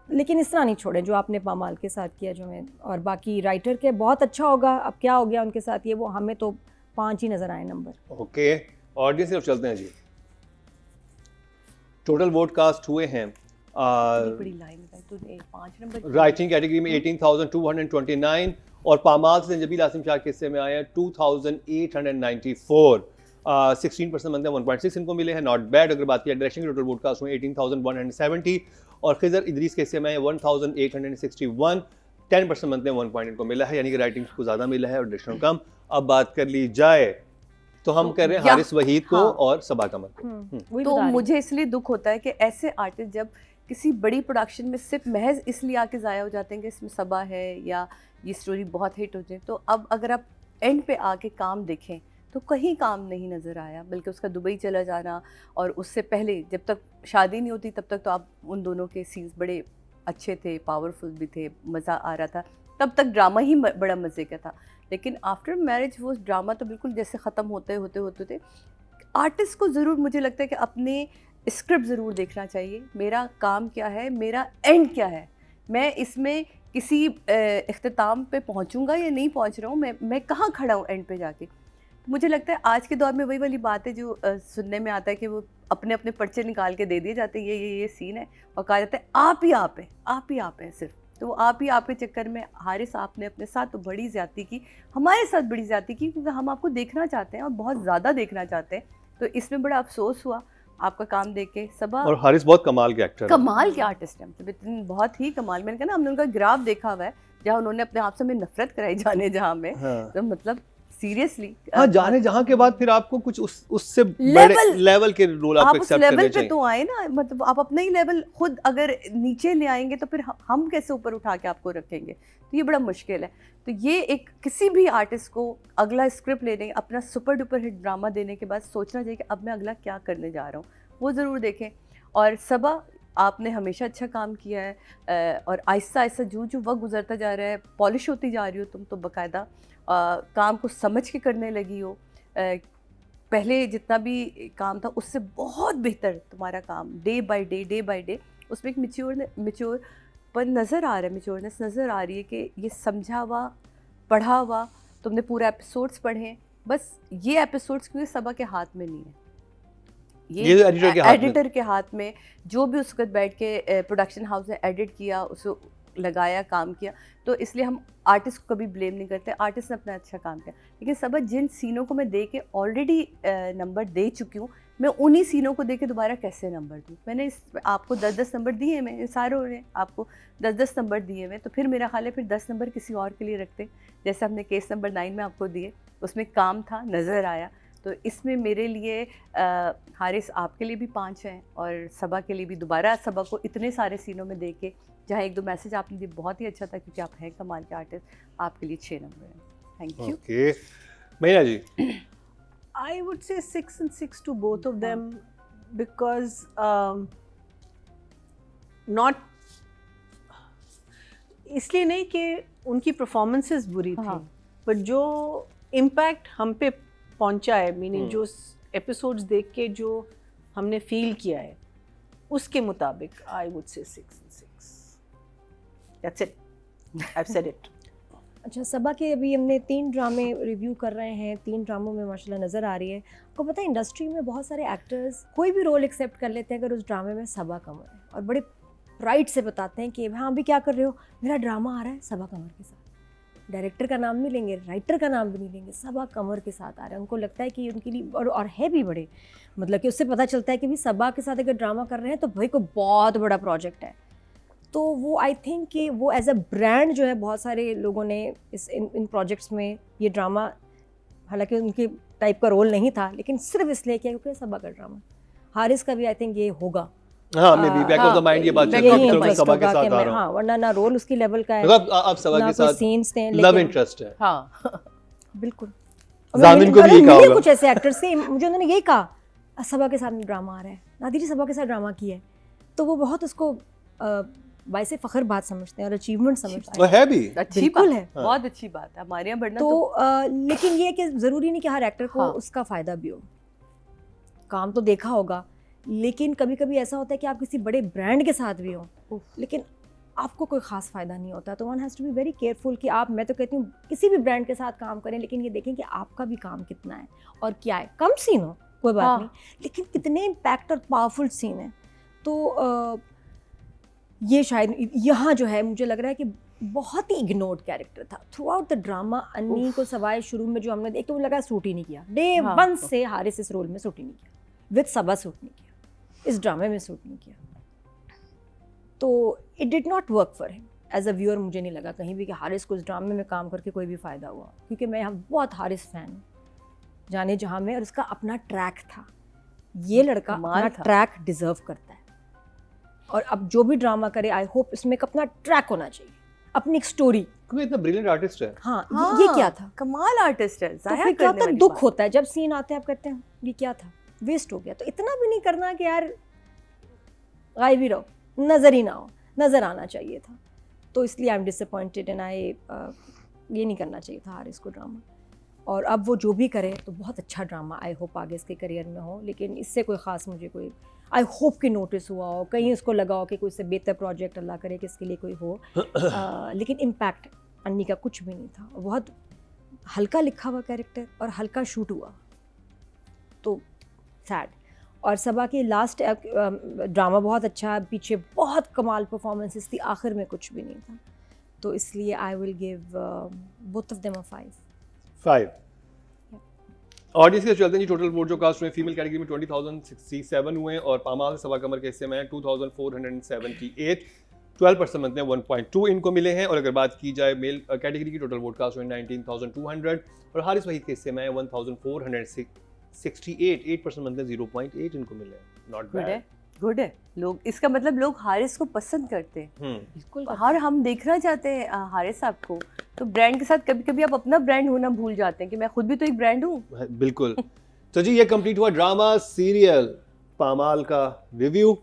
लेकिन इस तरह नहीं छोड़े जो आपने पामाल के साथ किया जो मैं। और बाकी राइटर के बहुत अच्छा होगा, अब क्या हो गया उनके साथ ये वो, हमें तो 5 ही नजर आए नंबर। ओके, ऑडियंस की तरफ चलते हैं जी। टोटल वोट कास्ट हुए हैं बड़ी लाइन है तो 5 नंबर राइटिंग कैटेगरी में 18,229 और पामाल से जबील आसिम शाह के हिस्से में आए हैं 2,894। 16% बनते हैं 1.6 इनको मिले हैं, नॉट बैड। अगर बात किया डायरेक्शन की टोटल वोट कास्ट हुए 18,170 और खिजर इदरीस के हिस्से में आए 1,861। 10% बनते हैं 1 पॉइंट इनको मिला है, यानी कि राइटिंग को ज़्यादा मिला है और डायरेक्शन कम। अब बात कर ली जाए तो हम कर रहे हैं हारिस वहीद को और सबा कमर को। वही तो बता रही मुझे इसलिए दुख होता है कि ऐसे आर्टिस्ट जब किसी बड़ी प्रोडक्शन में सिर्फ महज इसलिए आके ज़ाया हो जाते हैं कि इसमें सबा है या ये स्टोरी बहुत हिट हो जाए, तो अब अगर आप एंड पे आके काम देखें तो कहीं काम नहीं नज़र आया, बल्कि उसका दुबई चला जाना और उससे पहले जब तक शादी नहीं होती तब तक तो आप उन दोनों के सीन्स बड़े अच्छे थे, पावरफुल भी थे, मज़ा आ रहा था, तब तक ड्रामा ही बड़ा मज़े का था। लेकिन आफ्टर मैरिज वो ड्रामा तो बिल्कुल जैसे ख़त्म होते आर्टिस्ट को ज़रूर मुझे लगता है कि अपने स्क्रिप्ट ज़रूर देखना चाहिए, मेरा काम क्या है, मेरा एंड क्या है, मैं इसमें किसी इख्तिताम पे पहुंचूंगा या नहीं पहुंच रहा हूँ, मैं कहाँ खड़ा हूँ एंड पे जाके। तो मुझे लगता है आज के दौर में वही वाली बात है जो सुनने में आता है कि वो अपने अपने पर्चे निकाल के दे दिए जाते हैं, ये सीन है, और कहा जाता है आप ही आप हैं सिर्फ। तो वो आप ही आप के चक्कर में हारिस आपने अपने साथ तो बड़ी ज़्यादती की, हमारे साथ बड़ी ज़्यादती की, क्योंकि हम आपको देखना चाहते हैं और बहुत ज़्यादा देखना चाहते हैं। तो इसमें बड़ा अफसोस हुआ आपका काम देख के। सबा और हारिस बहुत कमाल के एक्टर हैं। कमाल के आर्टिस्ट हैं, मतलब बहुत ही कमाल। मैंने कहा ना, हमने उनका ग्राफ देखा हुआ है जहाँ उन्होंने अपने आप से हमें नफरत कराई जाने जहाँ में, हाँ। तो मतलब सीरियसली हाँ, जाने जहाँ के बाद फिर आपको कुछ उससे लेवल- बड़े लेवल के रोल आप आपको उस एक्सेप्ट लेवल करने पे चाहिए। तो आए ना, मतलब आप अपना ही लेवल खुद अगर नीचे ले आएंगे तो फिर हम कैसे ऊपर उठा के आपको रखेंगे, तो ये बड़ा मुश्किल है। तो ये एक किसी भी आर्टिस्ट को अगला स्क्रिप्ट लेने, अपना सुपर डुपर हिट ड्रामा देने के बाद सोचना चाहिए कि अब मैं अगला क्या करने जा रहा हूँ, वो ज़रूर देखें। और सबा आपने हमेशा अच्छा काम किया है और आहिस्ता आहिस्ता जो वक्त गुजरता जा रहा है, पॉलिश होती जा रही हो तुम तो बाकायदा, काम को समझ के करने लगी हो। पहले जितना भी काम था उससे बहुत बेहतर तुम्हारा काम डे बाय डे उसमें एक मिच्योर पर नज़र आ रहा है, मिच्योरनेस नज़र आ रही है कि ये समझा हुआ, पढ़ा हुआ, तुमने पूरे एपिसोड्स पढ़े हैं। बस ये एपिसोड्स क्योंकि सबा के हाथ में नहीं है, ये एडिटर के हाथ में, जो भी उस वक्त बैठ के प्रोडक्शन हाउस ने एडिट किया, उसको लगाया, काम किया, तो इसलिए हम आर्टिस्ट को कभी ब्लेम नहीं करते, आर्टिस्ट ने अपना अच्छा काम किया। लेकिन सबा जिन सीनों को मैं दे के ऑलरेडी नंबर दे चुकी हूँ, मैं उन्हीं सीनों को दे के दोबारा कैसे नंबर दूँ। मैंने आपको 10-10 नंबर दिए हैं, मैं सारों ने आपको 10-10 नंबर दिए हुए, तो फिर मेरा ख्याल है फिर 10 नंबर किसी और के लिए रखते, जैसे हमने केस नंबर 9 में आपको दिए, उसमें काम था, नज़र आया। तो इसमें मेरे लिए हारिस आपके लिए भी 5 हैं और सबा के लिए भी, दोबारा सबा को इतने सारे सीनों में दे के जहाँ 1-2 मैसेज आपने दिए बहुत ही अच्छा था, क्योंकि आप हैं कमाल के आर्टिस्ट, आपके लिए 6 नंबर हैं। Thank you. ओके, मैया जी। I would say 6 and 6 to both of them because not इसलिए नहीं कि उनकी परफॉर्मेंसेस बुरी थी, हाँ। पर जो इम्पैक्ट हम पे पहुंचा है, मीनिंग जो एपिसोड्स देख के जो हमने फील किया है, उसके मुताबिक I would say 6 and 6. That's it. I've said it. अच्छा, सबा के अभी हमने 3 ड्रामे रिव्यू कर रहे हैं, 3 ड्रामों में माशाल्लाह नज़र आ रही है। आपको पता है इंडस्ट्री में बहुत सारे एक्टर्स कोई भी रोल एक्सेप्ट कर लेते हैं अगर उस ड्रामे में सबा कमर है, और बड़े प्राइड से बताते हैं कि हाँ अभी क्या कर रहे हो, मेरा ड्रामा आ रहा है सबा कमर के साथ। डायरेक्टर का नाम नहीं लेंगे, राइटर का नाम भी नहीं लेंगे, सबा कमर के साथ आ रहा है। उनको लगता है कि उनके लिए और है भी बड़े, मतलब कि उससे पता चलता है कि भी सबा के साथ अगर ड्रामा कर रहे हैं तो भाई कोई बहुत बड़ा प्रोजेक्ट है। तो वो आई थिंक कि वो एज अ ब्रांड जो है, बहुत सारे लोगों ने इन प्रोजेक्ट्स में ये ड्रामा, हालांकि उनके टाइप का रोल नहीं था, लेकिन सिर्फ इसलिए किया क्योंकि सबा का ड्रामा। हारिस का भी आई थिंक ये होगा, हाँ, may be back of the mind ये बात चल रही है कि मैं सबा के साथ आ रहा हूँ। हाँ, वरना ना रोल उसकी लेवल का है, मतलब आप सबा ना के कोई साथ सीन्स थे, लव लेकिन इंटरेस्ट है। हाँ बिल्कुल। जामिन को भी यही कहा होगा। कुछ ऐसे एक्टर्स थे, मुझे उन्होंने यही कहा सबा के साथ ड्रामा आ रहा है, नादिर जी सबा के साथ ड्रामा किया है, तो वो बहुत उसको बाइसे फख्र बात समझते हैं और अचीवमेंट समझते हैं। और है भी अच्छी बिल्कुल बात है। बहुत अच्छी बात है, हमारे यहाँ बढ़ना तो लेकिन ये कि ज़रूरी नहीं कि हर एक्टर को हाँ। उसका फ़ायदा भी हो। काम तो देखा होगा, लेकिन कभी कभी ऐसा होता है कि आप किसी बड़े ब्रांड के साथ भी हो लेकिन आपको कोई ख़ास फ़ायदा नहीं होता। तो one has to be very careful कि आप, मैं तो कहती हूँ किसी भी ब्रांड के साथ काम करें, लेकिन ये देखें कि आपका भी काम कितना है और क्या है। कम सीन हो कोई बात हाँ। नहीं, लेकिन कितने इम्पैक्ट और पावरफुल सीन है। तो ये शायद यहाँ जो है मुझे लग रहा है कि बहुत ही इग्नोर्ड कैरेक्टर था थ्रू आउट द ड्रामा। अन्नी को सवाए शुरू में जो हमने, एक तो मुझे लगा सूट ही नहीं किया, डे हाँ। वन से हारिस इस रोल में सूट ही नहीं किया, विद सबा सूट नहीं किया, इस ड्रामे में सूट नहीं किया। तो it did not work for him as a viewer. मुझे नहीं लगा कहीं भी कि हारिस को इस ड्रामे में काम करके कोई भी फ़ायदा हुआ, क्योंकि मैं यहाँ बहुत हारिस फ़ैन हूँ जाने जहाँ में, और उसका अपना ट्रैक था। ये लड़का कमाल अपना था। ट्रैक डिज़र्व करता है, और अब जो भी ड्रामा करे आई होप इसमें एक अपना ट्रैक होना चाहिए, अपनी एक स्टोरी। क्योंकि इतना ब्रिलियंट आर्टिस्ट है। हाँ, हाँ, ये क्या था? कमाल आर्टिस्ट है, तो जाया फिर क्या करने होता है, वाली दुख बात। होता है जब सीन आते हैं, आप कहते हैं ये क्या था, वेस्ट हो गया। तो इतना भी नहीं करना कि यार गायब ही रहो, नज़र ही ना हो, नज़र आना चाहिए था। तो इसलिए I am disappointed and I ये नहीं करना चाहिए था हारिस को ड्रामा। और अब वो जो भी करे तो बहुत अच्छा ड्रामा आई होप आगे इसके करियर में हो, लेकिन इससे कोई ख़ास मुझे कोई आई होप कि नोटिस हुआ हो, कहीं उसको लगा हो कि कोई से बेहतर प्रोजेक्ट अल्लाह करे कि इसके लिए कोई हो। लेकिन इम्पैक्ट अन्नी का कुछ भी नहीं था, बहुत हल्का लिखा हुआ कैरेक्टर और हल्का शूट हुआ, तो सैड। और सबा की लास्ट ड्रामा बहुत अच्छा है, पीछे बहुत कमाल परफॉर्मेंसेस थी, आखिर में कुछ भी नहीं था। तो इसलिए I will give both of them a 5। Audience के चलते हैं जी। टोटल वोट जो कास्ट हुए फीमेल कैटेगरी में 20,067 हुए और पामाल से सवा कमर के हिस्से में 2,478, 12% बनते हैं 1.2 इनको मिले हैं। और अगर बात की जाए मेल कैटेगरी की, टोटल वोट कास्ट हुए 19,200 और हारिस वहीद के हिस्से में 1,468, 8% बनते हैं 0.8 इनको मिले हैं। नॉट गुड है, बैड। गुड है। लोग, इसका मतलब लोग हारिस को पसंद करते हैं। बिल्कुल। और हम देखना चाहते हैं हारिस साहब को। तो ब्रांड के साथ कभी कभी आप अपना ब्रांड होना भूल जाते हैं कि मैं खुद भी तो एक ब्रांड हूँ। बिल्कुल। तो जी ये कंप्लीट हुआ ड्रामा सीरियल पामाल का रिव्यू।